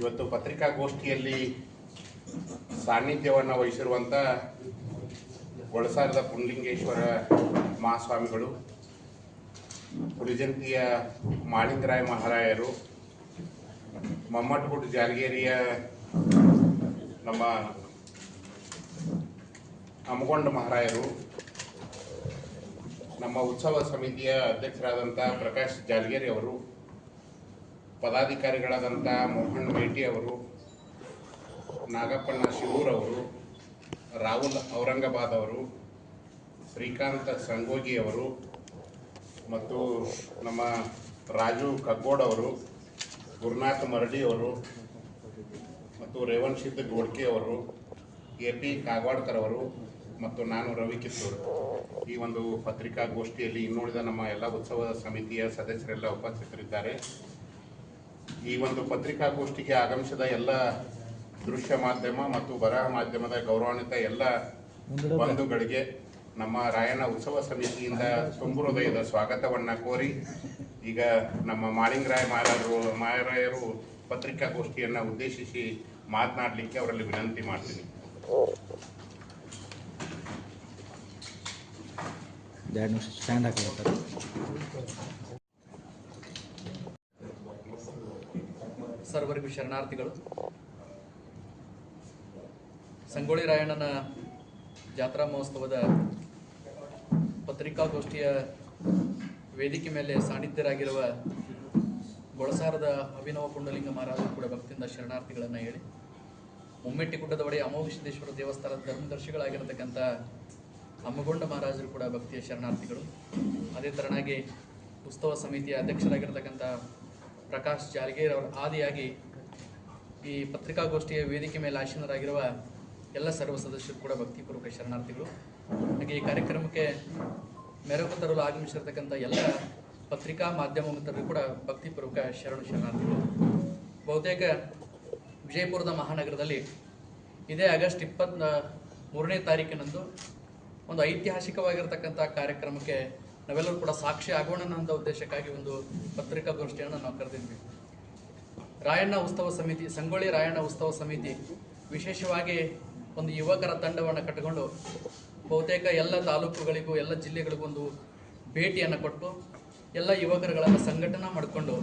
ಇವತ್ತು ಪತ್ರಿಕಾಗೋಷ್ಠಿಯಲ್ಲಿ ಸಾನ್ನಿಧ್ಯವನ್ನು ವಹಿಸಿರುವಂಥ ಗೊಳಸಾರದ ಪುಂಡಲಿಂಗೇಶ್ವರ ಮಹಾಸ್ವಾಮಿಗಳು, ಹುಲಿಜಂತಿಯ ಮಾಳಿಂಗರಾಯ ಮಹಾರಾಯರು, ಮಮ್ಮಟಗುಡ್ಡ ಜಾಲಗೇರಿಯ ನಮ್ಮ ಅಮಗೊಂಡ ಮಹಾರಾಯರು, ನಮ್ಮ ಉತ್ಸವ ಸಮಿತಿಯ ಅಧ್ಯಕ್ಷರಾದಂಥ ಪ್ರಕಾಶ್ ಜಾಲಗೇರಿ ಅವರು, ಪದಾಧಿಕಾರಿಗಳಾದಂಥ ಮೋಹನ್ ಮೇಟಿ ಅವರು, ನಾಗಪ್ಪಣ್ಣ ಶಿವೂರ್ ಅವರು, ರಾಹುಲ್ ಔರಂಗಾಬಾದ್ ಅವರು, ಶ್ರೀಕಾಂತ್ ಸಂಗೋಗಿ ಅವರು ಮತ್ತು ನಮ್ಮ ರಾಜು ಕಗ್ಗೋಡ್ ಅವರು, ಗುರುನಾಥ್ ಮರಡಿ ಅವರು ಮತ್ತು ರೇವಣ್ ಸಿದ್ಧ ಗೋಡ್ಕೆ ಅವರು, AP ಕಾಗವಾಡ್ಕರ್ ಅವರು ಮತ್ತು ನಾನು ರವಿ ಕಿತ್ತೂರು ಈ ಒಂದು ಪತ್ರಿಕಾಗೋಷ್ಠಿಯಲ್ಲಿ ಇನ್ನುಳಿದ ನಮ್ಮ ಎಲ್ಲ ಉತ್ಸವ ಸಮಿತಿಯ ಸದಸ್ಯರೆಲ್ಲ ಉಪಸ್ಥಿತರಿದ್ದಾರೆ. ಈ ಒಂದು ಪತ್ರಿಕಾಗೋಷ್ಠಿಗೆ ಆಗಮಿಸಿದ ಎಲ್ಲ ದೃಶ್ಯ ಮಾಧ್ಯಮ ಮತ್ತು ಬರಹ ಮಾಧ್ಯಮದ ಗೌರವಾನ್ವಿತ ಎಲ್ಲ ಬಂಧುಗಳಿಗೆ ನಮ್ಮ ರಾಯಣ್ಣ ಉತ್ಸವ ಸಮಿತಿಯಿಂದ ತುಂಬು ಹೃದಯದ ಸ್ವಾಗತವನ್ನು ಕೋರಿ ಈಗ ನಮ್ಮ ಮಾಳಿಂಗರಾಯ ಮಹಾರಾಯರು ಪತ್ರಿಕಾಗೋಷ್ಠಿಯನ್ನು ಉದ್ದೇಶಿಸಿ ಮಾತನಾಡಲಿಕ್ಕೆ ಅವರಲ್ಲಿ ವಿನಂತಿ ಮಾಡ್ತೀನಿ. ಸರ್ವರಿಗೂ ಶರಣಾರ್ಥಿಗಳು. ಸಂಗೊಳ್ಳಿ ರಾಯಣ್ಣನ ಜಾತ್ರಾ ಮಹೋತ್ಸವದ ಪತ್ರಿಕಾಗೋಷ್ಠಿಯ ವೇದಿಕೆ ಮೇಲೆ ಸಾನ್ನಿಧ್ಯರಾಗಿರುವ ಗೊಳಸಾರದ ಅಭಿನವ ಪುಂಡಲಿಂಗ ಮಹಾರಾಜರು ಕೂಡ ಭಕ್ತಿಯಿಂದ ಶರಣಾರ್ಥಿಗಳನ್ನು ಹೇಳಿ, ಮುಮ್ಮೆಟ್ಟಿಗುಡ್ಡದ ಒಡೆಯ ಅಮೋಘ ಸಿದ್ದೇಶ್ವರ ದೇವಸ್ಥಾನದ ಧರ್ಮದರ್ಶಿಗಳಾಗಿರತಕ್ಕಂಥ ಅಮ್ಮಗೊಂಡ ಮಹಾರಾಜರು ಕೂಡ ಭಕ್ತಿಯ ಶರಣಾರ್ಥಿಗಳು. ಅದೇ ತರನಾಗಿ ಉತ್ಸವ ಸಮಿತಿಯ ಅಧ್ಯಕ್ಷರಾಗಿರ್ತಕ್ಕಂಥ ಪ್ರಕಾಶ್ ಜಾಲಗೇರಿ ಅವರ ಆದಿಯಾಗಿ ಈ ಪತ್ರಿಕಾಗೋಷ್ಠಿಯ ವೇದಿಕೆ ಮೇಲೆ ಆಸೀನರಾಗಿರುವ ಎಲ್ಲ ಸರ್ವ ಸದಸ್ಯರು ಕೂಡ ಭಕ್ತಿಪೂರ್ವಕ ಶರಣಾರ್ಥಿಗಳು. ಹಾಗೆ ಈ ಕಾರ್ಯಕ್ರಮಕ್ಕೆ ಮೆರುಗು ತರಲು ಆಗಮಿಸಿರ್ತಕ್ಕಂಥ ಎಲ್ಲ ಪತ್ರಿಕಾ ಮಾಧ್ಯಮ ಮಿತ್ರರು ಕೂಡ ಭಕ್ತಿಪೂರ್ವಕ ಶರಣಾರ್ಥಿಗಳು. ಬಹುತೇಕ ವಿಜಯಪುರದ ಮಹಾನಗರದಲ್ಲಿ ಇದೇ ಆಗಸ್ಟ್ 23ನೇ ತಾರೀಕಿನಂದು ಒಂದು ಐತಿಹಾಸಿಕವಾಗಿರ್ತಕ್ಕಂಥ ಕಾರ್ಯಕ್ರಮಕ್ಕೆ ನಾವೆಲ್ಲರೂ ಕೂಡ ಸಾಕ್ಷಿ ಆಗೋಣ ಅಂತ ಉದ್ದೇಶಕ್ಕಾಗಿ ಒಂದು ಪತ್ರಿಕಾಗೋಷ್ಠಿಯನ್ನು ನಾವು ಕರೆದಿದ್ವಿ. ರಾಯಣ್ಣ ಉತ್ಸವ ಸಮಿತಿ, ಸಂಗೊಳ್ಳಿ ರಾಯಣ್ಣ ಉತ್ಸವ ಸಮಿತಿ ವಿಶೇಷವಾಗಿ ಒಂದು ಯುವಕರ ತಂಡವನ್ನು ಕಟ್ಟಿಕೊಂಡು ಬಹುತೇಕ ಎಲ್ಲ ತಾಲೂಕುಗಳಿಗೂ ಎಲ್ಲ ಜಿಲ್ಲೆಗಳಿಗೂ ಒಂದು ಭೇಟಿಯನ್ನು ಕೊಟ್ಟು ಎಲ್ಲ ಯುವಕರುಗಳನ್ನು ಸಂಘಟನೆ ಮಾಡಿಕೊಂಡು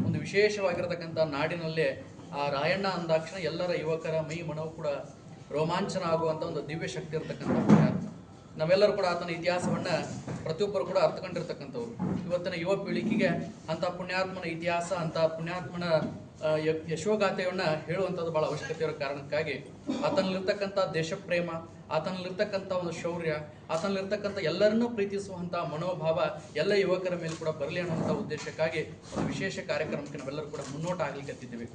ಒಂದು ವಿಶೇಷವಾಗಿರತಕ್ಕಂಥ ನಾಡಿನಲ್ಲೇ ಆ ರಾಯಣ್ಣ ಅಂದಾಕ್ಷಣ ಎಲ್ಲರ ಯುವಕರ ಮೈ ಮನವು ಕೂಡ ರೋಮಾಂಚನ ಆಗುವಂಥ ಒಂದು ದಿವ್ಯ ಶಕ್ತಿ ಇರತಕ್ಕಂಥ ಪುಣ್ಯಾತ್ಮ. ನಾವೆಲ್ಲರೂ ಕೂಡ ಆತನ ಇತಿಹಾಸವನ್ನು ಪ್ರತಿಯೊಬ್ಬರು ಕೂಡ ಅರ್ಥಕೊಂಡಿರ್ತಕ್ಕಂಥವ್ರು. ಇವತ್ತಿನ ಯುವ ಪೀಳಿಗೆಗೆ ಅಂಥ ಪುಣ್ಯಾತ್ಮನ ಇತಿಹಾಸ, ಅಂಥ ಪುಣ್ಯಾತ್ಮನ ಯಶೋಗಾಥೆಯನ್ನು ಹೇಳುವಂಥದ್ದು ಭಾಳ ಅವಶ್ಯಕತೆ ಇರೋ ಕಾರಣಕ್ಕಾಗಿ ಆತನಲ್ಲಿರ್ತಕ್ಕಂಥ ದೇಶಪ್ರೇಮ, ಆತನಲ್ಲಿರ್ತಕ್ಕಂಥ ಒಂದು ಶೌರ್ಯ, ಆತನಲ್ಲಿರ್ತಕ್ಕಂಥ ಎಲ್ಲರನ್ನೂ ಪ್ರೀತಿಸುವಂಥ ಮನೋಭಾವ ಎಲ್ಲ ಯುವಕರ ಮೇಲೆ ಕೂಡ ಬರಲಿ ಅನ್ನುವಂಥ ಉದ್ದೇಶಕ್ಕಾಗಿ ಒಂದು ವಿಶೇಷ ಕಾರ್ಯಕ್ರಮಕ್ಕೆ ನಾವೆಲ್ಲರೂ ಕೂಡ ಮುನ್ನೋಟ ಆಗ್ಲಿಕ್ಕತ್ತಿದ್ದೀವಿ.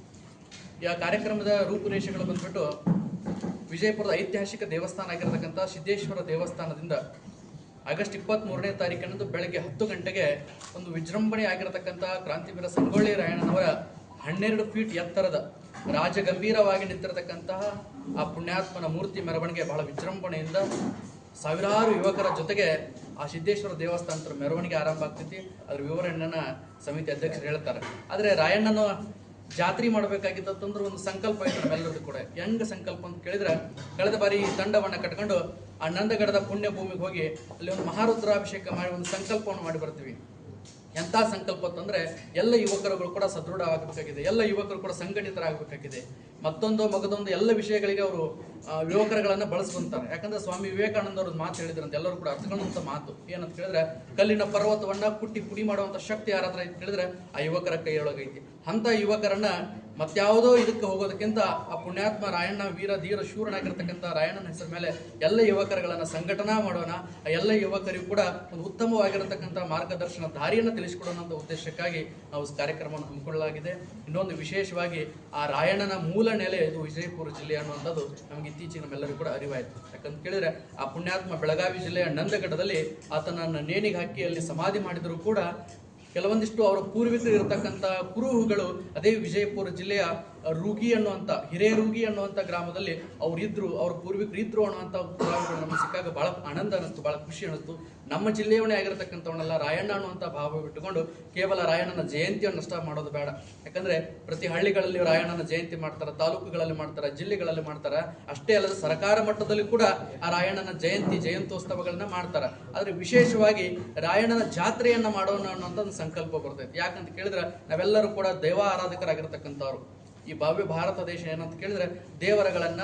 ಈ ಕಾರ್ಯಕ್ರಮದ ರೂಪುರೇಷೆಗಳು ಬಂದ್ಬಿಟ್ಟು ವಿಜಯಪುರದ ಐತಿಹಾಸಿಕ ದೇವಸ್ಥಾನ ಆಗಿರತಕ್ಕಂಥ ಸಿದ್ದೇಶ್ವರ ದೇವಸ್ಥಾನದಿಂದ ಆಗಸ್ಟ್ 23ನೇ ತಾರೀಕಿನಂದು ಬೆಳಗ್ಗೆ 10 ಗಂಟೆಗೆ ಒಂದು ವಿಜೃಂಭಣೆ ಆಗಿರತಕ್ಕಂಥ ಕ್ರಾಂತಿವೀರ ಸಂಗೊಳ್ಳಿ ರಾಯಣ್ಣನವರ 12 ಫೀಟ್ ಎತ್ತರದ ರಾಜಗಂಭೀರವಾಗಿ ನಿಂತಿರತಕ್ಕಂತಹ ಆ ಪುಣ್ಯಾತ್ಮನ ಮೂರ್ತಿ ಮೆರವಣಿಗೆ ಬಹಳ ವಿಜೃಂಭಣೆಯಿಂದ ಸಾವಿರಾರು ಯುವಕರ ಜೊತೆಗೆ ಆ ಸಿದ್ದೇಶ್ವರ ದೇವಸ್ಥಾನದ ಮೆರವಣಿಗೆ ಆರಂಭ ಆಗ್ತೈತಿ. ಅದ್ರ ವಿವರಣೆಯನ್ನು ಸಮಿತಿ ಅಧ್ಯಕ್ಷರು ಹೇಳ್ತಾರೆ. ಆದರೆ ರಾಯಣ್ಣನ ಜಾತ್ರೆ ಮಾಡಬೇಕಾಗಿತ್ತಂದ್ರೆ ಒಂದು ಸಂಕಲ್ಪ ಇತ್ತು ನಮ್ಮೆಲ್ಲರದ್ದು ಕೂಡ. ಹೆಂಗೆ ಸಂಕಲ್ಪ ಅಂತ ಕೇಳಿದ್ರೆ, ಕಳೆದ ಬಾರಿ ಈ ತಂಡವನ್ನು ಕಟ್ಕೊಂಡು ಆ ನಂದಗಡದ ಪುಣ್ಯ ಭೂಮಿಗೆ ಹೋಗಿ ಅಲ್ಲಿ ಒಂದು ಮಹಾರುದ್ರಾಭಿಷೇಕ ಮಾಡಿ ಒಂದು ಸಂಕಲ್ಪವನ್ನು ಮಾಡಿ ಬರ್ತೀವಿ. ಎಂಥ ಸಂಕಲ್ಪ ಅಂತಂದರೆ ಎಲ್ಲ ಯುವಕರುಗಳು ಕೂಡ ಸದೃಢವಾಗಬೇಕಾಗಿದೆ, ಎಲ್ಲ ಯುವಕರು ಕೂಡ ಸಂಘಟಿತರಾಗಬೇಕಾಗಿದೆ. ಮಗದೊಂದು ಎಲ್ಲ ವಿಷಯಗಳಿಗೆ ಅವರು ಯುವಕರುಗಳನ್ನು ಬಳಸ್ಕೊಂತಾರೆ. ಯಾಕಂದ್ರೆ ಸ್ವಾಮಿ ವಿವೇಕಾನಂದ ಅವ್ರದ್ದು ಮಾತು ಹೇಳಿದ್ರಂತ, ಎಲ್ಲರೂ ಕೂಡ ಅರ್ಥಕೊಳ್ಳುವಂಥ ಮಾತು ಏನಂತ ಕೇಳಿದ್ರೆ, ಕಲ್ಲಿನ ಪರ್ವತವನ್ನು ಕುಟ್ಟಿ ಪುಡಿ ಮಾಡುವಂಥ ಶಕ್ತಿ ಯಾರ ಹತ್ರ ಐತೆ ಕೇಳಿದ್ರೆ ಆ ಯುವಕರ ಕೈಯೊಳಗೈತಿ. ಅಂಥ ಯುವಕರನ್ನ ಮತ್ಯಾವುದೋ ಇದಕ್ಕೆ ಹೋಗೋದಕ್ಕಿಂತ ಆ ಪುಣ್ಯಾತ್ಮ ರಾಯಣ್ಣ ವೀರ ಧೀರ ಶೂರನಾಗಿರ್ತಕ್ಕಂಥ ರಾಯಣ್ಣನ ಹೆಸರ ಮೇಲೆ ಎಲ್ಲ ಯುವಕರುಗಳನ್ನು ಸಂಘಟನಾ ಮಾಡೋಣ. ಆ ಎಲ್ಲ ಯುವಕರಿಗೂ ಕೂಡ ಒಂದು ಉತ್ತಮವಾಗಿರತಕ್ಕಂಥ ಮಾರ್ಗದರ್ಶನ ದಾರಿಯನ್ನು ತಿಳಿಸಿಕೊಡೋಣ ಅಂತ ಉದ್ದೇಶಕ್ಕಾಗಿ ನಾವು ಕಾರ್ಯಕ್ರಮವನ್ನು ಹಮ್ಮಿಕೊಳ್ಳಲಾಗಿದೆ. ಇನ್ನೊಂದು ವಿಶೇಷವಾಗಿ ಆ ರಾಯಣ್ಣನ ಮೂಲ ನೆಲೆ ಇದು ವಿಜಯಪುರ ಜಿಲ್ಲೆ ಅನ್ನುವಂಥದ್ದು ನಮಗೆ ಇತ್ತೀಚೆಗೆ ನಮ್ಮೆಲ್ಲರಿಗೂ ಕೂಡ ಅರಿವಾಯಿತು. ಯಾಕಂತ ಕೇಳಿದ್ರೆ ಆ ಪುಣ್ಯಾತ್ಮ ಬೆಳಗಾವಿ ಜಿಲ್ಲೆಯ ನಂದಗಡದಲ್ಲಿ ಆತನನ್ನು ನೇಣಿಗೆ ಹಾಕಿ ಅಲ್ಲಿ ಸಮಾಧಿ ಮಾಡಿದರೂ ಕೂಡ ಕೆಲವೊಂದಿಷ್ಟು ಅವರ ಪೂರ್ವಿಕರು ಇರತಕ್ಕಂಥ ಕುರುಹುಗಳು ಅದೇ ವಿಜಯಪುರ ಜಿಲ್ಲೆಯ ರೂಗಿ ಅನ್ನುವಂಥ ಹಿರೇರೂಗಿ ಅನ್ನುವಂಥ ಗ್ರಾಮದಲ್ಲಿ ಅವರಿದ್ರು, ಅವ್ರ ಪೂರ್ವಿಕರು ಇದ್ರು ಅನ್ನುವಂಥ ಪುರಾವೆಗಳು ನಮಗೆ ಸಿಕ್ಕಾಗ ಬಹಳ ಆನಂದ ಅನಿಸ್ತು, ಬಹಳ ಖುಷಿ ಅನಿಸ್ತು. ನಮ್ಮ ಜಿಲ್ಲೆಯವನೇ ಆಗಿರತಕ್ಕಂಥವನ್ನೆಲ್ಲ ರಾಯಣ್ಣ ಅನ್ನುವಂಥ ಭಾವ ಬಿಟ್ಟುಕೊಂಡು ಕೇವಲ ರಾಯಣ್ಣನ ಜಯಂತಿಯನ್ನು ಅಷ್ಟ ಮಾಡೋದು ಬೇಡ. ಯಾಕಂದ್ರೆ ಪ್ರತಿ ಹಳ್ಳಿಗಳಲ್ಲಿ ರಾಯಣ್ಣನ ಜಯಂತಿ ಮಾಡ್ತಾರೆ, ತಾಲೂಕುಗಳಲ್ಲಿ ಮಾಡ್ತಾರೆ, ಜಿಲ್ಲೆಗಳಲ್ಲಿ ಮಾಡ್ತಾರೆ. ಅಷ್ಟೇ ಅಲ್ಲದೆ ಸರ್ಕಾರ ಮಟ್ಟದಲ್ಲಿ ಕೂಡ ಆ ರಾಯಣ್ಣನ ಜಯಂತ್ಯೋತ್ಸವಗಳನ್ನ ಮಾಡ್ತಾರೆ. ಆದ್ರೆ ವಿಶೇಷವಾಗಿ ರಾಯಣ್ಣನ ಜಾತ್ರೆಯನ್ನ ಮಾಡೋಣ ಅನ್ನೋಂಥ ಒಂದು ಸಂಕಲ್ಪ ಬರ್ತೈತಿ. ಯಾಕಂತ ಕೇಳಿದ್ರೆ ನಾವೆಲ್ಲರೂ ಕೂಡ ದೈವ ಆರಾಧಕರಾಗಿರ್ತಕ್ಕಂಥವ್ರು. ಈ ಭವ್ಯ ಭಾರತ ದೇಶ ಏನಂತ ಕೇಳಿದ್ರೆ ದೇವರಗಳನ್ನ,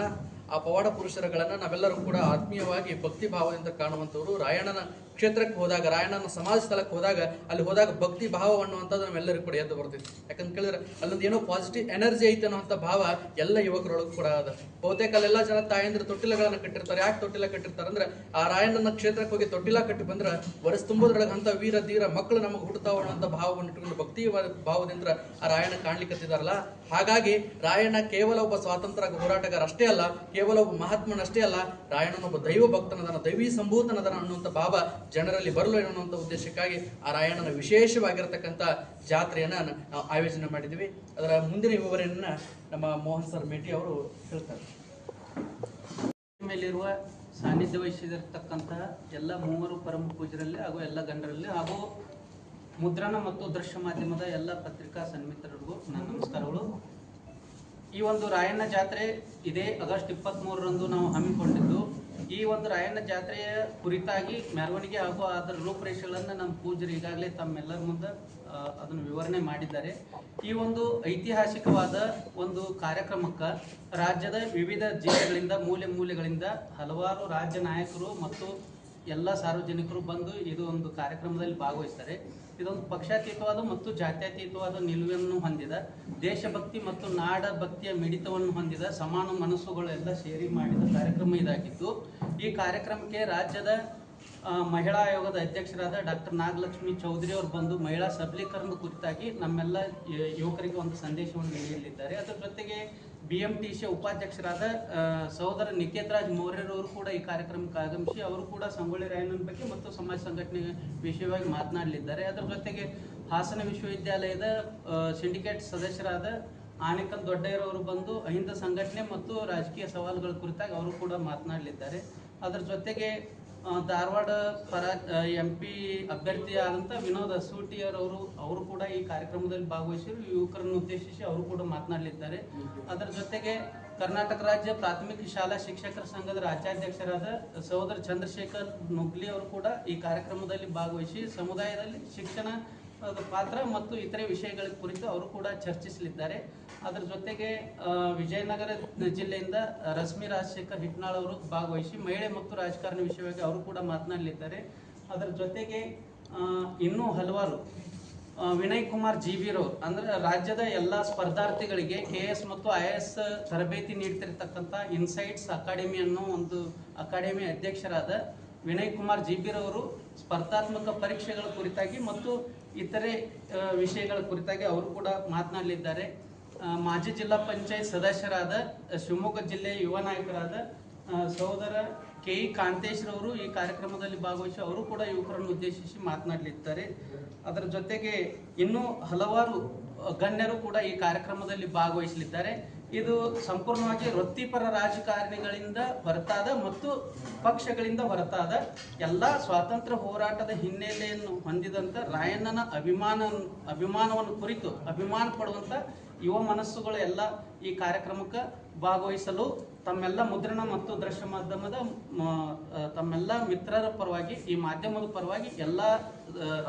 ಆ ಪವಾಡ ಪುರುಷರುಗಳನ್ನ ನಾವೆಲ್ಲರೂ ಕೂಡ ಆತ್ಮೀಯವಾಗಿ ಭಕ್ತಿ ಭಾವದಿಂದ ಕಾಣುವಂಥವ್ರು. ರಾಯಣ್ಣನ ಕ್ಷೇತ್ರಕ್ಕೆ ಹೋದಾಗ, ರಾಯಣ್ಣನ ಸಮಾಜ ಸ್ಥಳಕ್ಕೆ ಹೋದಾಗ, ಅಲ್ಲಿ ಹೋದಾಗ ಭಕ್ತಿ ಭಾವ ಅನ್ನುವಂಥದ್ದು ನಾವೆಲ್ಲರಿಗೂ ಕೂಡ ಎದ್ದು ಬರ್ತೈತಿ. ಯಾಕಂತ ಕೇಳಿದ್ರೆ ಅಲ್ಲೊಂದು ಏನೋ ಪಾಸಿಟಿವ್ ಎನರ್ಜಿ ಐತೆ ಅನ್ನುವಂಥ ಭಾವ ಎಲ್ಲ ಯುವಕರೊಳಗೂ ಕೂಡ ಅದ. ಬಹುತೇಕ ಅಲ್ಲೆಲ್ಲ ಜನ ತಾಯಂದ್ರೆ ತೊಟ್ಟಿಲಗಳನ್ನ ಕಟ್ಟಿರ್ತಾರೆ. ಯಾಕೆ ತೊಟ್ಟಿಲ ಕಟ್ಟಿರ್ತಾರೆ ಅಂದ್ರೆ ಆ ರಾಯಣ್ಣನ ಕ್ಷೇತ್ರಕ್ಕೆ ಹೋಗಿ ತೊಟ್ಟಿಲ ಕಟ್ಟಿ ಬಂದ್ರೆ ವರ್ಷ ತುಂಬದ್ರೊಳಗೆ ಅಂತ ವೀರ ಧೀರ ಮಕ್ಕಳು ನಮಗೆ ಹುಟ್ಟುತ್ತಾವ ಅನ್ನೋಂಥ ಭಾವವನ್ನು ಇಟ್ಕೊಂಡು ಭಕ್ತಿ ಭಾವದಿಂದ ಆ ರಾಯಣ್ಣ ಕಾಣ್ಲಿಕ್ಕತ್ತಿದಾರಲ್ಲ. ಹಾಗಾಗಿ ರಾಯಣ್ಣ ಕೇವಲ ಒಬ್ಬ ಸ್ವಾತಂತ್ರ್ಯ ಹೋರಾಟಗಾರ ಅಷ್ಟೇ ಅಲ್ಲ, ಕೇವಲ ಒಬ್ಬ ಮಹಾತ್ಮನಷ್ಟೇ ಅಲ್ಲ, ರಾಯಣ್ಣನೊಬ್ಬ ದೈವ ಭಕ್ತನದನ, ದೈವಿ ಸಂಭೂತನದನ ಅನ್ನುವಂಥ ಭಾವ ಜನರಲ್ಲಿ ಬರಲು ಅನ್ನುವಂಥ ಉದ್ದೇಶಕ್ಕಾಗಿ ಆ ರಾಯಣ್ಣನ ವಿಶೇಷವಾಗಿರತಕ್ಕಂಥ ಜಾತ್ರೆಯನ್ನ ನಾವು ಆಯೋಜನೆ ಮಾಡಿದ್ವಿ. ಅದರ ಮುಂದಿನ ವಿವರಣೆಯನ್ನ ನಮ್ಮ ಮೋಹನ್ ಸರ್ ಮೇಟಿ ಅವರು ಹೇಳ್ತಾರೆ. ಮೇಲಿರುವ ಸಾನ್ನಿಧ್ಯ ವಹಿಸಿರತಕ್ಕಂತಹ ಎಲ್ಲ ಮೂವರು ಪರಮ ಪೂಜರಲ್ಲಿ ಹಾಗೂ ಎಲ್ಲ ಗಣ್ಯರಲ್ಲಿ ಹಾಗೂ ಮುದ್ರಣ ಮತ್ತು ದೃಶ್ಯ ಮಾಧ್ಯಮದ ಎಲ್ಲ ಪತ್ರಿಕಾ ಸನ್ಮಿತ್ರರಿಗೂ ನನ್ನ ನಮಸ್ಕಾರಗಳು. ಈ ಒಂದು ರಾಯಣ್ಣ ಜಾತ್ರೆ ಇದೇ ಆಗಸ್ಟ್ 23ರಂದು ನಾವು ಹಮ್ಮಿಕೊಂಡಿದ್ದು. ಈ ಒಂದು ರಾಯಣ್ಣ ಜಾತ್ರೆಯ ಕುರಿತಾಗಿ ಮೆರವಣಿಗೆ ಹಾಗೂ ಅದರ ರೂಪರೇಷೆಗಳನ್ನು ನಮ್ಮ ಪೂಜರು ಈಗಾಗಲೇ ತಮ್ಮೆಲ್ಲರ ಮುಂದೆ ಅದನ್ನು ವಿವರಣೆ ಮಾಡಿದ್ದಾರೆ. ಈ ಒಂದು ಐತಿಹಾಸಿಕವಾದ ಒಂದು ಕಾರ್ಯಕ್ರಮಕ್ಕೆ ರಾಜ್ಯದ ವಿವಿಧ ಜಿಲ್ಲೆಗಳಿಂದ, ಮೂಲೆಗಳಿಂದ ಹಲವಾರು ರಾಜ್ಯ ನಾಯಕರು ಮತ್ತು ಎಲ್ಲ ಸಾರ್ವಜನಿಕರು ಬಂದು ಇದು ಒಂದು ಕಾರ್ಯಕ್ರಮದಲ್ಲಿ ಭಾಗವಹಿಸ್ತಾರೆ. ಇದೊಂದು ಪಕ್ಷಾತೀತವಾದ ಮತ್ತು ಜಾತ್ಯತೀತವಾದ ನಿಲುವನ್ನು ಹೊಂದಿದ, ದೇಶಭಕ್ತಿ ಮತ್ತು ನಾಡ ಭಕ್ತಿಯ ಮಿಡಿತವನ್ನು ಹೊಂದಿದ ಸಮಾನ ಮನಸ್ಸುಗಳೆಲ್ಲ ಸೇರಿ ಮಾಡಿದ ಕಾರ್ಯಕ್ರಮ ಇದಾಗಿದ್ದು, ಈ ಕಾರ್ಯಕ್ರಮಕ್ಕೆ ರಾಜ್ಯದ ಮಹಿಳಾ ಆಯೋಗದ ಅಧ್ಯಕ್ಷರಾದ ಡಾಕ್ಟರ್ ನಾಗಲಕ್ಷ್ಮಿ ಚೌಧರಿ ಅವರು ಬಂದು ಮಹಿಳಾ ಸಬಲೀಕರಣದ ಕುರಿತಾಗಿ ನಮ್ಮೆಲ್ಲ ಯುವಕರಿಗೆ ಒಂದು ಸಂದೇಶವನ್ನು ನೀಡಲಿದ್ದಾರೆ. ಅದರ ಜೊತೆಗೆ BMTC ಉಪಾಧ್ಯಕ್ಷರಾದ ಸಹೋದರ ನಿಕೇತರಾಜ್ ಮೌರ್ಯರವರು ಕೂಡ ಈ ಕಾರ್ಯಕ್ರಮಕ್ಕೆ ಆಗಮಿಸಿ ಅವರು ಕೂಡ ಸಂಗೊಳ್ಳಿ ರಾಯಣ್ಣನ ಬಗ್ಗೆ ಮತ್ತು ಸಮಾಜ ಸಂಘಟನೆ ವಿಷಯವಾಗಿ ಮಾತನಾಡಲಿದ್ದಾರೆ. ಅದರ ಜೊತೆಗೆ ಹಾಸನ ವಿಶ್ವವಿದ್ಯಾಲಯದ ಸಿಂಡಿಕೇಟ್ ಸದಸ್ಯರಾದ ಆನೇಕಲ್ ದೊಡ್ಡಯ್ಯರವರು ಬಂದು ಅಹಿಂದ ಸಂಘಟನೆ ಮತ್ತು ರಾಜಕೀಯ ಸವಾಲುಗಳ ಕುರಿತಾಗಿ ಅವರು ಕೂಡ ಮಾತನಾಡಲಿದ್ದಾರೆ. ಅದರ ಜೊತೆಗೆ ಧಾರವಾಡ MP ಅಭ್ಯರ್ಥಿಯಾದಂಥ ವಿನೋದ್ ಅಸೂಟಿಯವರು ಕೂಡ ಈ ಕಾರ್ಯಕ್ರಮದಲ್ಲಿ ಭಾಗವಹಿಸಿ ಯುವಕರನ್ನು ಉದ್ದೇಶಿಸಿ ಅವರು ಕೂಡ ಮಾತನಾಡಲಿದ್ದಾರೆ. ಅದರ ಜೊತೆಗೆ ಕರ್ನಾಟಕ ರಾಜ್ಯ ಪ್ರಾಥಮಿಕ ಶಾಲಾ ಶಿಕ್ಷಕರ ಸಂಘದ ರಾಜ್ಯಾಧ್ಯಕ್ಷರಾದ ಸಹೋದರ ಚಂದ್ರಶೇಖರ್ ನುಗ್ಲಿ ಅವರು ಕೂಡ ಈ ಕಾರ್ಯಕ್ರಮದಲ್ಲಿ ಭಾಗವಹಿಸಿ ಸಮುದಾಯದಲ್ಲಿ ಶಿಕ್ಷಣ ಪಾತ್ರ ಮತ್ತು ಇತರೆ ವಿಷಯಗಳ ಕುರಿತು ಅವರು ಕೂಡ ಚರ್ಚಿಸಲಿದ್ದಾರೆ. ಅದರ ಜೊತೆಗೆ ವಿಜಯನಗರ ಜಿಲ್ಲೆಯಿಂದ ರಶ್ಮಿ ರಾಜಶೇಖರ್ ಹಿಟ್ನಾಳ್ ಅವರು ಭಾಗವಹಿಸಿ ಮಹಿಳೆ ಮತ್ತು ರಾಜಕಾರಣ ವಿಷಯವಾಗಿ ಅವರು ಕೂಡ ಮಾತನಾಡಲಿದ್ದಾರೆ. ಅದರ ಜೊತೆಗೆ ಇನ್ನೂ ಹಲವಾರು ವಿನಯ್ ಕುಮಾರ್ ಜೀಬೀರವರು ಅಂದ್ರೆ ರಾಜ್ಯದ ಎಲ್ಲ ಸ್ಪರ್ಧಾರ್ಥಿಗಳಿಗೆ KS ಮತ್ತು IAS ತರಬೇತಿ ನೀಡ್ತಿರ್ತಕ್ಕಂಥ ಇನ್ಸೈಟ್ಸ್ ಅಕಾಡೆಮಿ ಅನ್ನೋ ಒಂದು ಅಕಾಡೆಮಿ ಅಧ್ಯಕ್ಷರಾದ ವಿನಯ್ ಕುಮಾರ್ ಜೀಬೀರವರು ಸ್ಪರ್ಧಾತ್ಮಕ ಪರೀಕ್ಷೆಗಳ ಕುರಿತಾಗಿ ಮತ್ತು ಇತರೆ ವಿಷಯಗಳ ಕುರಿತಾಗಿ ಅವರು ಕೂಡ ಮಾತನಾಡಲಿದ್ದಾರೆ. ಮಾಜಿ ಜಿಲ್ಲಾ ಪಂಚಾಯತ್ ಸದಸ್ಯರಾದ ಶಿವಮೊಗ್ಗ ಜಿಲ್ಲೆಯ ಯುವ ನಾಯಕರಾದ ಸಹೋದರ KE ಕಾಂತೇಶ್ರವರು ಈ ಕಾರ್ಯಕ್ರಮದಲ್ಲಿ ಭಾಗವಹಿಸಿ ಅವರು ಕೂಡ ಯುವಕರನ್ನು ಉದ್ದೇಶಿಸಿ ಮಾತನಾಡಲಿದ್ದಾರೆ. ಅದರ ಜೊತೆಗೆ ಇನ್ನೂ ಹಲವಾರು ಗಣ್ಯರು ಕೂಡ ಈ ಕಾರ್ಯಕ್ರಮದಲ್ಲಿ ಭಾಗವಹಿಸಲಿದ್ದಾರೆ. ಇದು ಸಂಪೂರ್ಣವಾಗಿ ವೃತ್ತಿಪರ ರಾಜಕಾರಣಿಗಳಿಂದ ಹೊರತಾದ ಮತ್ತು ಪಕ್ಷಗಳಿಂದ ಹೊರತಾದ ಎಲ್ಲ ಸ್ವಾತಂತ್ರ್ಯ ಹೋರಾಟದ ಹಿನ್ನೆಲೆಯನ್ನು ಹೊಂದಿದಂಥ ರಾಯಣ್ಣನ ಅಭಿಮಾನವನ್ನು ಕುರಿತು ಅಭಿಮಾನ ಪಡುವಂಥ ಯುವ ಮನಸ್ಸುಗಳು ಎಲ್ಲ ಈ ಕಾರ್ಯಕ್ರಮಕ್ಕೆ ಭಾಗವಹಿಸಲು ತಮ್ಮೆಲ್ಲ ಮುದ್ರಣ ಮತ್ತು ದೃಶ್ಯ ಮಾಧ್ಯಮದ ತಮ್ಮೆಲ್ಲ ಮಿತ್ರರ ಪರವಾಗಿ, ಈ ಮಾಧ್ಯಮದ ಪರವಾಗಿ ಎಲ್ಲ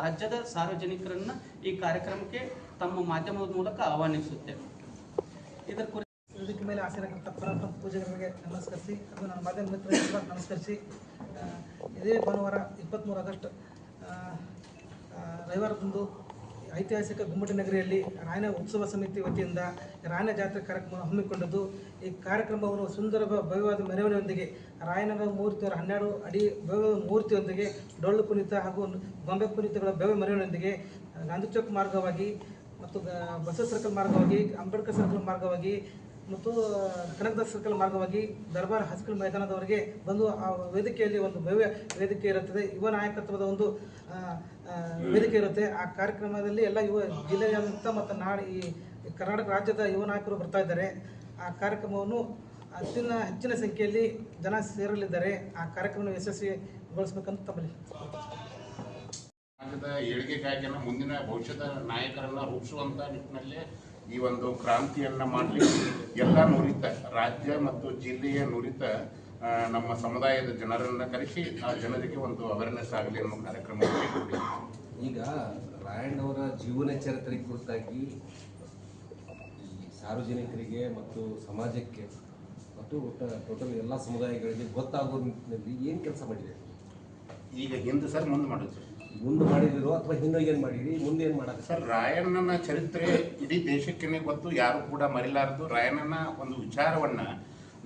ರಾಜ್ಯದ ಸಾರ್ವಜನಿಕರನ್ನ ಈ ಕಾರ್ಯಕ್ರಮಕ್ಕೆ ತಮ್ಮ ಮಾಧ್ಯಮದ ಮೂಲಕ ಆಹ್ವಾನಿಸುತ್ತೇವೆ. ಇದರ ಕುರಿತು ಇದಕ್ಕೆ ಮೇಲೆ ಆಸೆಯಾಗಿರ್ತ ಪರಮ ಪೂಜೆಗಳಿಗೆ ನಮಸ್ಕರಿಸಿ, ಅದು ನನ್ನ ಮಾಧ್ಯಮ ಮಿತ್ರರಿಗೆ ನಮಸ್ಕರಿಸಿ, ಇದೇ ಭಾನುವಾರ 23 ಆಗಸ್ಟ್ ರವಿವಾರದಂದು ಐತಿಹಾಸಿಕ ಗುಮ್ಮಟಿ ನಗರಿಯಲ್ಲಿ ರಾಯಣ್ಣ ಉತ್ಸವ ಸಮಿತಿ ವತಿಯಿಂದ ರಾಯಣ್ಣ ಜಾತ್ರೆ ಕಾರ್ಯಕ್ರಮ ಹಮ್ಮಿಕೊಂಡಿದ್ದು, ಈ ಕಾರ್ಯಕ್ರಮವನ್ನು ಸುಂದರ ಭವ್ಯವಾದ ಮೆರವಣಿಗೆಯೊಂದಿಗೆ ರಾಯಣ್ಣನ ಮೂರ್ತಿಯವರ 12 ಅಡಿ ಭವ್ಯ ಮೂರ್ತಿಯೊಂದಿಗೆ ಡೊಳ್ಳು ಕುಣಿತ ಹಾಗೂ ಗೊಂಬೆ ಕುಣಿತಗಳ ಭವ್ಯ ಮೆರವಣಿಗೆಯೊಂದಿಗೆ ಗಾಂಧಿ ಚೌಕ್ ಮಾರ್ಗವಾಗಿ ಮತ್ತು ಬಸವ ಸರ್ಕಲ್ ಮಾರ್ಗವಾಗಿ, ಅಂಬೇಡ್ಕರ್ ಸರ್ಕಲ್ ಮಾರ್ಗವಾಗಿ ಮತ್ತು ಕನಕದಾಸ ಸರ್ಕಲ್ ಮಾರ್ಗವಾಗಿ ದರ್ಬಾರ್ ಹೈಸ್ಕೂಲ್ ಮೈದಾನದವರೆಗೆ ಬಂದು ಆ ವೇದಿಕೆಯಲ್ಲಿ ಒಂದು ಭವ್ಯ ವೇದಿಕೆ ಇರುತ್ತದೆ. ಯುವ ನಾಯಕತ್ವದ ಒಂದು ವೇದಿಕೆ ಇರುತ್ತೆ. ಆ ಕಾರ್ಯಕ್ರಮದಲ್ಲಿ ಎಲ್ಲ ಯುವ ಜಿಲ್ಲೆಯಾದ್ಯಂತ ಮತ್ತು ಈ ಕರ್ನಾಟಕ ರಾಜ್ಯದ ಯುವ ನಾಯಕರು ಬರ್ತಾ ಇದ್ದಾರೆ. ಆ ಕಾರ್ಯಕ್ರಮವನ್ನು ಹೆಚ್ಚಿನ ಸಂಖ್ಯೆಯಲ್ಲಿ ಜನ ಸೇರಲಿದ್ದಾರೆ. ಆ ಕಾರ್ಯಕ್ರಮವನ್ನು ಯಶಸ್ವಿಗೊಳಿಸಬೇಕಂತ ತಮ್ಮಲ್ಲಿ ಸಮಾಜದ ಏಳಿಗೆಗಾಗಿ ಮುಂದಿನ ಭವಿಷ್ಯದ ನಾಯಕರನ್ನ ರೂಪಿಸುವಂತ ನಿಟ್ಟಿನಲ್ಲಿ ಈ ಒಂದು ಕ್ರಾಂತಿಯನ್ನ ಮಾಡಲಿಕ್ಕೆ ಎಲ್ಲ ನುರಿತ ರಾಜ್ಯ ಮತ್ತು ಜಿಲ್ಲೆಯ ನುರಿತ ನಮ್ಮ ಸಮುದಾಯದ ಜನರನ್ನ ಕರೆಸಿ ಆ ಜನರಿಗೆ ಒಂದು ಅವೇರ್ನೆಸ್ ಆಗಲಿ ಅನ್ನೋ ಕಾರ್ಯಕ್ರಮ. ಈಗ ರಾಯಣ್ಣವರ ಜೀವನ ಚರಿತ್ರೆ ಕುರಿತಾಗಿ ಈ ಸಾರ್ವಜನಿಕರಿಗೆ ಮತ್ತು ಸಮಾಜಕ್ಕೆ ಮತ್ತು ಟೋಟಲ್ ಎಲ್ಲ ಸಮುದಾಯಗಳಿಗೆ ಗೊತ್ತಾಗೋ ನಿಟ್ಟಿನಲ್ಲಿ ಏನು ಕೆಲಸ ಮಾಡಿದೆ? ಈಗ ಹಿಂದೆ ಸರ್ ಮುಂದೆ ಮಾಡೋದು ಸರ್, ಮುಂದೆ ಮಾಡಿದಿರೋ ಅಥವಾ ಹಿಂದೆ ಏನು ಮಾಡಿರಿ, ಮುಂದೆ ಏನು ಮಾಡೋದು ಸರ್? ರಾಯಣ್ಣನ ಚರಿತ್ರೆ ಇಡೀ ದೇಶಕ್ಕೆ ಗೊತ್ತು, ಯಾರು ಕೂಡ ಮರಿಲಾರದು. ರಾಯಣ್ಣನ ಒಂದು ವಿಚಾರವನ್ನ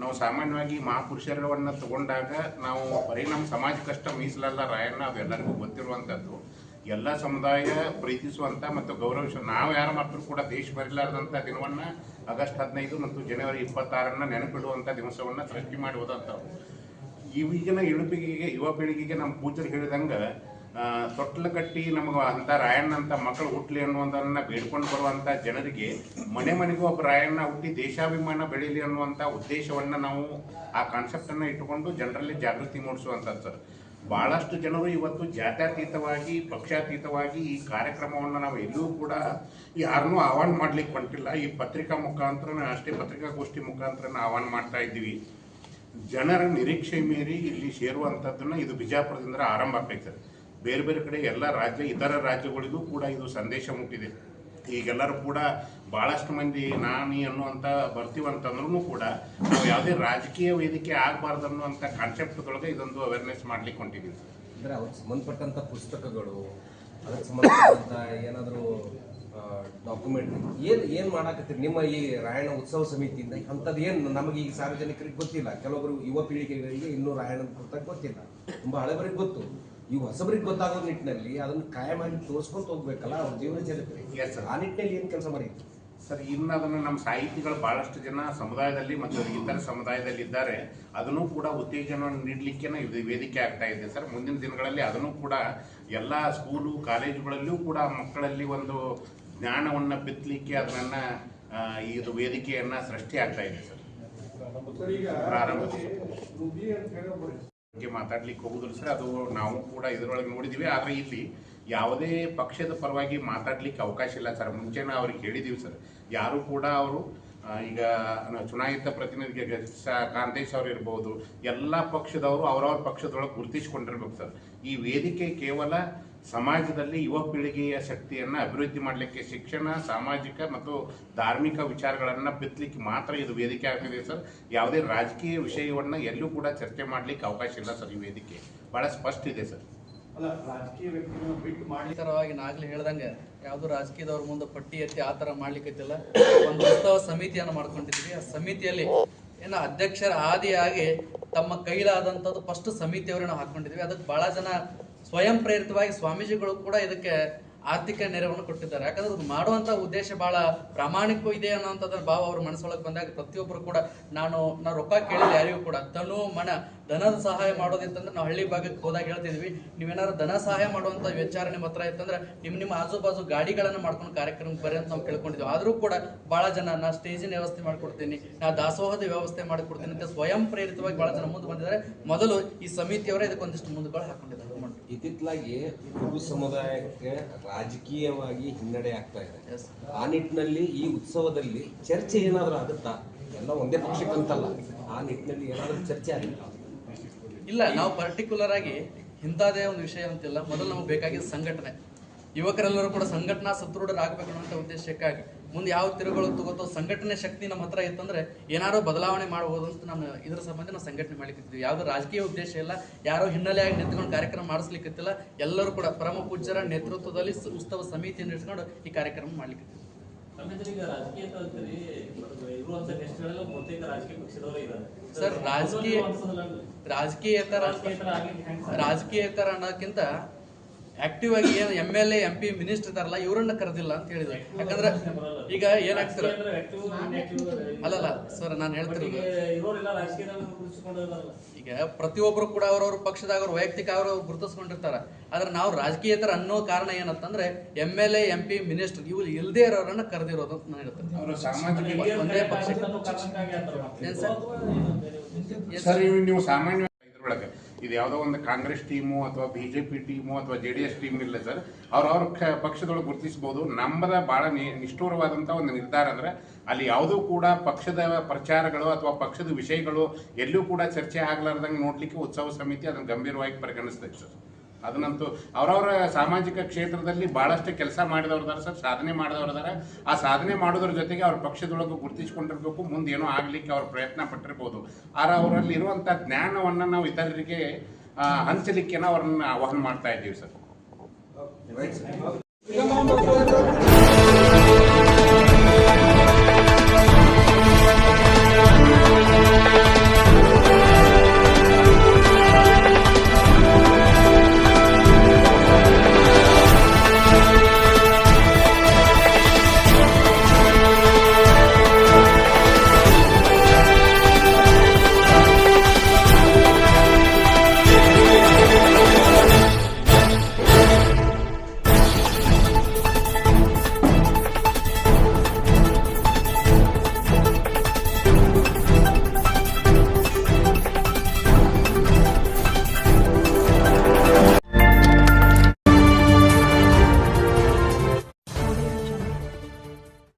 ನಾವು ಸಾಮಾನ್ಯವಾಗಿ ಮಹಾಪುರುಷರವನ್ನ ತಗೊಂಡಾಗ ನಾವು ಬರೀ ನಮ್ಮ ಸಮಾಜಕ್ಕಷ್ಟ ಮೀಸಲಲ್ಲ, ರಾಯಣ್ಣ ಅದು ಎಲ್ಲರಿಗೂ ಗೊತ್ತಿರುವಂಥದ್ದು. ಎಲ್ಲ ಸಮುದಾಯ ಪ್ರೀತಿಸುವಂಥ ಮತ್ತು ಗೌರವಿಸುವ, ನಾವು ಯಾರು ಮಾತ್ರ ಕೂಡ ದೇಶ ಮರಿಲಾರದಂಥ ದಿನವನ್ನು ಆಗಸ್ಟ್ 15 ಮತ್ತು ಜನವರಿ 26 ನೆನಪಿಡುವಂಥ ದಿವಸವನ್ನು ಸೃಷ್ಟಿ ಮಾಡಿ ಹೋದಂಥವು. ಈಗಿನ ಯುವ ಪೀಳಿಗೆಗೆ ನಮ್ಮ ಪೂಜರು ಹೇಳಿದಂಗೆ ತೊಟ್ಲು ಕಟ್ಟಿ ನಮಗೆ ಅಂಥ ರಾಯಣ್ಣ ಅಂತ ಮಕ್ಕಳು ಹುಟ್ಟಲಿ ಅನ್ನುವುದನ್ನು ಬೇಡ್ಕೊಂಡು ಬರುವಂಥ ಜನರಿಗೆ ಮನೆ ಮನೆಗೂ ಒಬ್ಬ ರಾಯಣ್ಣ ಹುಟ್ಟಿ ದೇಶಾಭಿಮಾನ ಬೆಳೀಲಿ ಅನ್ನುವಂಥ ಉದ್ದೇಶವನ್ನು ನಾವು ಆ ಕಾನ್ಸೆಪ್ಟನ್ನು ಇಟ್ಟುಕೊಂಡು ಜನರಲ್ಲಿ ಜಾಗೃತಿ ಮೂಡಿಸುವಂಥದ್ದು ಸರ್. ಭಾಳಷ್ಟು ಜನರು ಇವತ್ತು ಜಾತ್ಯತೀತವಾಗಿ ಪಕ್ಷಾತೀತವಾಗಿ ಈ ಕಾರ್ಯಕ್ರಮವನ್ನು ನಾವು ಎಲ್ಲೂ ಕೂಡ ಯಾರನ್ನೂ ಆಹ್ವಾನ ಮಾಡ್ಲಿಕ್ಕೆ ಹೊಂಟಿಲ್ಲ. ಈ ಪತ್ರಿಕಾ ಮುಖಾಂತರ ಅಷ್ಟೇ, ಪತ್ರಿಕಾಗೋಷ್ಠಿ ಮುಖಾಂತರ ಆಹ್ವಾನ ಮಾಡ್ತಾ ಇದ್ದೀವಿ. ಜನರ ನಿರೀಕ್ಷೆ ಮೀರಿ ಇಲ್ಲಿ ಸೇರುವಂಥದ್ದನ್ನು ಇದು ಬಿಜಾಪುರದಿಂದ ಆರಂಭ ಆಗ್ತೈತೆ ಸರ್. ಬೇರೆ ಬೇರೆ ಕಡೆ ಎಲ್ಲ ಇತರ ರಾಜ್ಯಗಳಿಗೂ ಕೂಡ ಇದು ಸಂದೇಶ ಮುಟ್ಟಿದೆ. ಈಗೆಲ್ಲರೂ ಕೂಡ ಭಾಳಷ್ಟು ಮಂದಿ ನಾನಿ ಅನ್ನುವಂಥ ಬರ್ತೀವಂತಂದ್ರೂ ಕೂಡ ನಾವು ಯಾವುದೇ ರಾಜಕೀಯ ವೇದಿಕೆ ಆಗಬಾರ್ದು ಅನ್ನುವಂಥ ಕಾನ್ಸೆಪ್ಟ್ದೊಳಗೆ ಇದೊಂದು ಅವೇರ್ನೆಸ್ ಮಾಡ್ಲಿಕ್ಕೆ ಹೊಂಟಿದ್ದೀವಿ. ಅಂದರೆ ಅವ್ರಿಗೆ ಸಂಬಂಧಪಟ್ಟಂಥ ಪುಸ್ತಕಗಳು, ಅದಕ್ಕೆ ಸಂಬಂಧಪಟ್ಟಂಥ ಏನಾದರೂ ಡಾಕ್ಯುಮೆಂಟ್ರಿ ಏನು ಮಾಡಾಕತ್ತೀರಿ ನಿಮ್ಮ ಈ ರಾಯಣ್ಣ ಉತ್ಸವ ಸಮಿತಿಯಿಂದ? ಅಂಥದ್ದು ಏನು ನಮಗೆ ಈಗ ಸಾರ್ವಜನಿಕರಿಗೆ ಗೊತ್ತಿಲ್ಲ, ಕೆಲವೊಬ್ಬರು ಯುವ ಪೀಳಿಗೆಗಳಿಗೆ ಇನ್ನೂ ರಾಯಣ್ಣನ ಕುರಿತಾಗಿ ಗೊತ್ತಿಲ್ಲ, ತುಂಬ ಹಳೆಬರಿಗೆ ಗೊತ್ತು. ಇವು ಹೊಸಬರಿಗೆ ಗೊತ್ತಾಗೋ ನಿಟ್ಟಿನಲ್ಲಿ ಅದನ್ನು ಕಾಯಮಾಗಿ ತೋರಿಸ್ಕೊಂಡು ಹೋಗ್ಬೇಕಲ್ಲ ಅವ್ರ ಜೀವನ ಚರಿತ್ರೆ. ಆ ನಿಟ್ಟಿನಲ್ಲಿ ಏನು ಕೆಲಸ ಮಾಡಿದ್ರು ಸರ್? ಇನ್ನು ಅದನ್ನು ನಮ್ಮ ಸಾಹಿತಿಗಳು ಭಾಳಷ್ಟು ಜನ ಸಮುದಾಯದಲ್ಲಿ ಮತ್ತು ಇತರ ಸಮುದಾಯದಲ್ಲಿ ಇದ್ದಾರೆ. ಅದನ್ನು ಕೂಡ ಉತ್ತೇಜನವನ್ನು ನೀಡಲಿಕ್ಕೆ ಇದು ವೇದಿಕೆ ಆಗ್ತಾ ಇದೆ ಸರ್. ಮುಂದಿನ ದಿನಗಳಲ್ಲಿ ಅದನ್ನು ಕೂಡ ಎಲ್ಲ ಸ್ಕೂಲು ಕಾಲೇಜುಗಳಲ್ಲಿಯೂ ಕೂಡ ಮಕ್ಕಳಲ್ಲಿ ಒಂದು ಜ್ಞಾನವನ್ನು ಬಿತ್ತಲಿಕ್ಕೆ ಅದನ್ನು ಇದು ವೇದಿಕೆಯನ್ನು ಸೃಷ್ಟಿ ಆಗ್ತಾ ಇದೆ ಸರ್. ಪ್ರಾರಂಭ ಮಾತಾಡ್ಲಿಕ್ಕೆ ಹೋಗುದಿಲ್ಲ ಸರ್, ಅದು ನಾವು ಕೂಡ ಇದರೊಳಗೆ ನೋಡಿದ್ದೀವಿ. ಆದರೆ ಇಲ್ಲಿ ಯಾವುದೇ ಪಕ್ಷದ ಪರವಾಗಿ ಮಾತಾಡ್ಲಿಕ್ಕೆ ಅವಕಾಶ ಇಲ್ಲ ಸರ್. ಮುಂಚೆನ ಅವ್ರಿಗೆ ಹೇಳಿದ್ದೀವಿ ಸರ್, ಯಾರು ಕೂಡ ಅವರು ಈಗ ಚುನಾಯಿತ ಪ್ರತಿನಿಧಿ ಕಾಂತೇಶ್ ಅವರು ಇರ್ಬೋದು, ಎಲ್ಲ ಪಕ್ಷದವರು ಅವರವ್ರ ಪಕ್ಷದೊಳಗೆ ಗುರುತಿಸಿಕೊಂಡಿರ್ಬೇಕು ಸರ್. ಈ ವೇದಿಕೆ ಕೇವಲ ಸಮಾಜದಲ್ಲಿ ಯುವ ಪೀಳಿಗೆಯ ಶಕ್ತಿಯನ್ನು ಅಭಿವೃದ್ಧಿ ಮಾಡಲಿಕ್ಕೆ, ಶಿಕ್ಷಣ, ಸಾಮಾಜಿಕ ಮತ್ತು ಧಾರ್ಮಿಕ ವಿಚಾರಗಳನ್ನು ಬಿತ್ತಲಿಕ್ಕೆ ಮಾತ್ರ ಇದು ವೇದಿಕೆ ಆಗ್ತಿದೆ ಸರ್. ಯಾವುದೇ ರಾಜಕೀಯ ವಿಷಯವನ್ನು ಎಲ್ಲೂ ಕೂಡ ಚರ್ಚೆ ಮಾಡಲಿಕ್ಕೆ ಅವಕಾಶ ಇಲ್ಲ ಸರ್. ಈ ವೇದಿಕೆ ಭಾಳ ಸ್ಪಷ್ಟ ಇದೆ ಸರ್. ಥರವಾಗಿ ನಾಗ್ಲಿ ಹೇಳ್ದಂಗೆ ಯಾವುದು ರಾಜಕೀಯದವ್ರ ಮುಂದೆ ಪಟ್ಟಿ ಎತ್ತಿ ಆ ಥರ ಮಾಡ್ಲಿಕ್ಕೈತಿಲ್ಲ. ಒಂದು ಉತ್ಸವ ಸಮಿತಿಯನ್ನು ಮಾಡ್ಕೊಂಡಿದ್ವಿ. ಆ ಸಮಿತಿಯಲ್ಲಿ ಏನೋ ಅಧ್ಯಕ್ಷರ ಆದಿಯಾಗಿ ತಮ್ಮ ಕೈಲಾದಂಥದ್ದು ಫಸ್ಟ್ ಸಮಿತಿಯವರನ್ನು ಹಾಕೊಂಡಿದ್ವಿ. ಅದಕ್ಕೆ ಭಾಳ ಜನ ಸ್ವಯಂ ಪ್ರೇರಿತವಾಗಿ ಸ್ವಾಮೀಜಿಗಳು ಕೂಡ ಇದಕ್ಕೆ ಆರ್ಥಿಕ ನೆರವನ್ನು ಕೊಟ್ಟಿದ್ದಾರೆ. ಯಾಕಂದ್ರೆ ಅದು ಮಾಡುವಂಥ ಉದ್ದೇಶ ಭಾಳ ಪ್ರಾಮಾಣಿಕ ಇದೆ ಅನ್ನೋಂಥದ್ರ ಭಾವ ಅವ್ರ ಮನಸ್ಸೊಳಗೆ ಬಂದಾಗ ಪ್ರತಿಯೊಬ್ಬರು ಕೂಡ ನಾವು ರೊಕ್ಕ ಕೇಳಿಲ್ಲ ಯಾರಿಗೂ ಕೂಡ ತನು ಮನ ಧನದ ಸಹಾಯ ಮಾಡೋದಿತ್ತಂದ್ರೆ ನಾವು ಹಳ್ಳಿ ಭಾಗಕ್ಕೆ ಹೋದಾಗ ಹೇಳ್ತಿದ್ವಿ, ನೀವೇನಾದ್ರು ಧನ ಸಹಾಯ ಮಾಡುವಂಥ ವಿಚಾರ ನಿಮ್ಮ ಹತ್ರ ಇತ್ತಂದ್ರೆ ನಿಮ್ಮ ಆಜು ಬಾಜು ಗಾಡಿಗಳನ್ನು ಮಾಡ್ಕೊಂಡು ಕಾರ್ಯಕ್ರಮಕ್ಕೆ ಬರ್ರಿ ಅಂತ ನಾವು ಕೇಳ್ಕೊಂಡಿದ್ವಿ. ಆದರೂ ಕೂಡ ಭಾಳ ಜನ ನಾ ಸ್ಟೇಜಿನ ವ್ಯವಸ್ಥೆ ಮಾಡಿಕೊಡ್ತೀನಿ, ನಾ ದಾಸೋಹದ ವ್ಯವಸ್ಥೆ ಮಾಡಿಕೊಡ್ತೀನಿ ಅಂತ ಸ್ವಯಂ ಪ್ರೇರಿತವಾಗಿ ಭಾಳ ಜನ ಮುಂದೆ ಬಂದಿದ್ದಾರೆ. ಮೊದಲು ಈ ಸಮಿತಿಯವರೇ ಇದಕ್ಕೊಂದಿಷ್ಟು ಮುಂದುಗಳು ಹಾಕೊಂಡಿದ್ದಾರೆ. ಇತ್ತಿತ್ತಲಾಗಿ ಕುರುಬ ಸಮುದಾಯಕ್ಕೆ ರಾಜಕೀಯವಾಗಿ ಹಿನ್ನಡೆ ಆಗ್ತಾ ಇದೆ. ಆ ನಿಟ್ಟಿನಲ್ಲಿ ಈ ಉತ್ಸವದಲ್ಲಿ ಚರ್ಚೆ ಏನಾದರೂ ಆಗುತ್ತಾ? ಎಲ್ಲ ಒಂದೇ ಪಕ್ಷಕ್ಕಂತಲ್ಲ, ಆ ನಿಟ್ಟಿನಲ್ಲಿ ಏನಾದರೂ ಚರ್ಚೆ ಆಗುತ್ತಾ? ಇಲ್ಲ, ನಾವು ಪರ್ಟಿಕ್ಯುಲರ್ ಆಗಿ ಇಂಥದೇ ಒಂದು ವಿಷಯ ಅಂತಿಲ್ಲ. ಮೊದಲು ನಮಗೆ ಬೇಕಾಗಿದ್ದ ಸಂಘಟನೆ, ಯುವಕರೆಲ್ಲರೂ ಕೂಡ ಸಂಘಟನಾ ಸದೃಢರಾಗಬೇಕು ಅನ್ನೋ ಉದ್ದೇಶಕ್ಕಾಗಿ ಮುಂದೆ ಯಾವ ತಿರುಗಳು ತಗೋತೋ ಸಂಘಟನೆ ಶಕ್ತಿ ನಮ್ಮ ಹತ್ರ ಇತ್ತಂದ್ರೆ ಏನಾರೋ ಬದಲಾವಣೆ ಮಾಡಬಹುದು ಅಂತ ನಾನು ಇದರ ಸಂಬಂಧ ನಾವು ಸಂಘಟನೆ ಮಾಡ್ಲಿಕ್ಕಿದ್ವಿ. ಯಾವುದೋ ರಾಜಕೀಯ ಉದ್ದೇಶ ಇಲ್ಲ, ಯಾರೋ ಹಿನ್ನೆಲೆಯಾಗಿ ನಿಂತ್ಕೊಂಡು ಕಾರ್ಯಕ್ರಮ ಮಾಡಿಸ್ಲಿಕ್ಕಿತ್ತಿಲ್ಲ. ಎಲ್ಲರೂ ಕೂಡ ಪರಮ ಪೂಜ್ಯರ ನೇತೃತ್ವದಲ್ಲಿ ಉತ್ಸವ ಸಮಿತಿಯನ್ನು ಇಟ್ಕೊಂಡು ಈ ಕಾರ್ಯಕ್ರಮ ಮಾಡ್ಲಿಕ್ಕಿದ್ವಿ. ಸರ್, ರಾಜಕೀಯೇತರ ಅನ್ನೋಕ್ಕಿಂತ ಆಕ್ಟಿವ್ ಆಗಿ ಏನು MLA MP ಮಿನಿಸ್ಟರ್ ಇದಾರಲ್ಲ ಇವರನ್ನ ಕರೆದಿಲ್ಲ ಅಂತ ಹೇಳಿದ್ರು. ಯಾಕಂದ್ರೆ ಈಗ ಏನಾಗ್ತದೆ ಅಲ್ಲಲ್ಲ ಸರ್ ನಾನು ಹೇಳ್ತಿರೋದು ಈಗ ಪ್ರತಿಯೊಬ್ಬರು ಕೂಡ ಅವ್ರವ್ರ ಪಕ್ಷದಾಗ ಅವ್ರ ವೈಯಕ್ತಿಕ ಅವರು ಗುರುತಿಸ್ಕೊಂಡಿರ್ತಾರ. ಆದ್ರೆ ನಾವು ರಾಜಕೀಯೇತರ ಅನ್ನೋ ಕಾರಣ ಏನಂತಂದ್ರೆ MLA MP ಮಿನಿಸ್ಟರ್ ಇವ್ರು ಇಲ್ದೇ ಇರೋರನ್ನ ಕರೆದಿರೋದು ಅಂತ ನಾನು ಹೇಳ್ತೇನೆ. ಅವರು ಸಾಮಾಜಿಕ ಒಂದೇ ಪಕ್ಷ ಏನ್ ಸರ್? ಸರ್ ನೀವು ಸಾಮಾನ್ಯ ಇದ್ರೊಳಗೆ ಇದು ಯಾವುದೋ ಒಂದು ಕಾಂಗ್ರೆಸ್ ಟೀಮು ಅಥವಾ BJP ಟೀಮು ಅಥವಾ JDS ಟೀಮ್ ಇಲ್ಲ ಸರ್, ಅವ್ರವ್ರ ಪಕ್ಷದೊಳಗೆ ಗುರುತಿಸಬಹುದು. ನಮ್ಮದ ಬಹಳ ನಿಷ್ಠೂರವಾದಂಥ ಒಂದು ನಿರ್ಧಾರ ಅಂದ್ರೆ ಅಲ್ಲಿ ಯಾವುದೂ ಕೂಡ ಪಕ್ಷದ ಪ್ರಚಾರಗಳು ಅಥವಾ ಪಕ್ಷದ ವಿಷಯಗಳು ಎಲ್ಲೂ ಕೂಡ ಚರ್ಚೆ ಆಗ್ಲಾರ್ದಂಗೆ ನೋಡ್ಲಿಕ್ಕೆ ಉತ್ಸವ ಸಮಿತಿ ಅದನ್ನು ಗಂಭೀರವಾಗಿ ಪರಿಗಣಿಸ್ತೈತೆ ಸರ್. ಅದನ್ನಂತೂ ಅವರವರ ಸಾಮಾಜಿಕ ಕ್ಷೇತ್ರದಲ್ಲಿ ಬಹಳಷ್ಟು ಕೆಲಸ ಮಾಡಿದವ್ರದಾರ ಸರ್, ಸಾಧನೆ ಮಾಡಿದವ್ರದಾರ. ಆ ಸಾಧನೆ ಮಾಡೋದ್ರ ಜೊತೆಗೆ ಅವ್ರ ಪಕ್ಷದೊಳಗೆ ಗುರುತಿಸ್ಕೊಂಡಿರ್ಬೇಕು, ಮುಂದೆ ಏನೋ ಆಗ್ಲಿಕ್ಕೆ ಅವ್ರ ಪ್ರಯತ್ನ ಪಟ್ಟಿರ್ಬೋದು. ಆದ್ರೆ ಅವರಲ್ಲಿ ಇರುವಂಥ ಜ್ಞಾನವನ್ನು ನಾವು ಇತರರಿಗೆ ಹಂಚಲಿಕ್ಕೆ ಅವ್ರನ್ನ ಆಹ್ವಾನ ಮಾಡ್ತಾ ಇದ್ದೀವಿ ಸರ್.